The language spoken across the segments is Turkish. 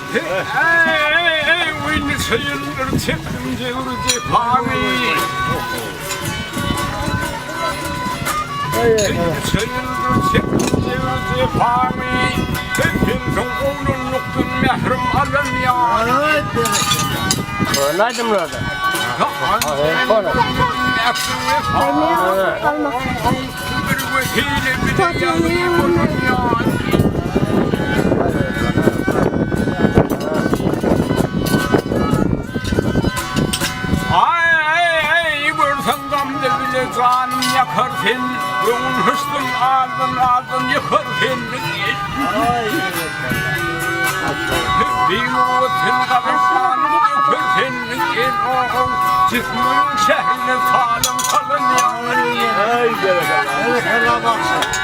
Win sayılır tepince urucu fami. Sayılır tepince urucu fami. Tepinson onun nuktun mehrum alın ya. Nerede mi orada? Canım yakar sen, onun hırsın ardın yakar sen. Bir oğutun kabirsanı yakar sen. Oğun cismin şehrine sağlam kalın yani. Evet, helal baksın.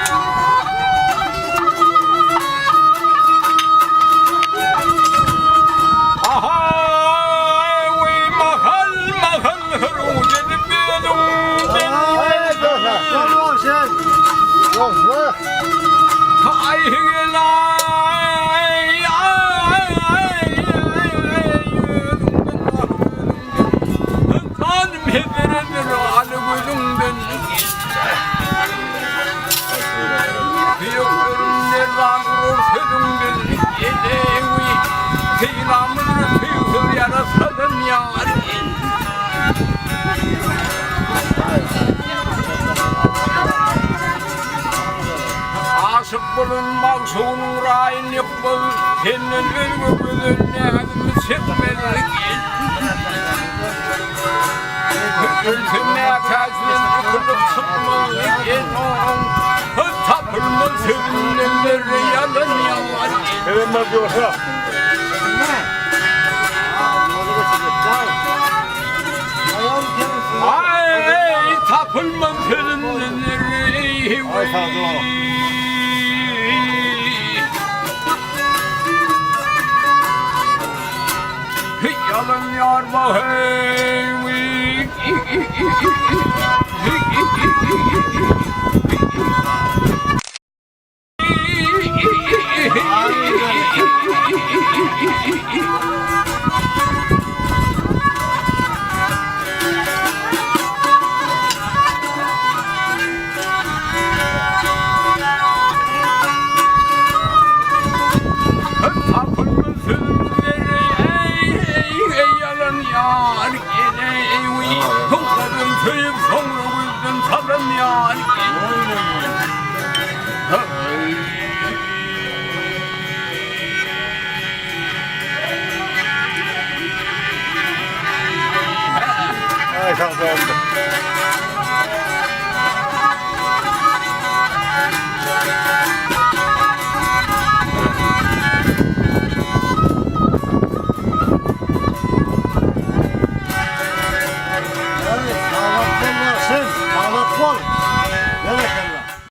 Aşık bulunmak sonrayın yapıl senin ölümün ne çekmedik Ülküme kaçın kılıp çıkmalık tapılma sevinenleri yalan yalan Evet ne diyorsa? Ay tapılma sevinenleri Ay sağ ol. Yalan yar bahey Ay sağ ol.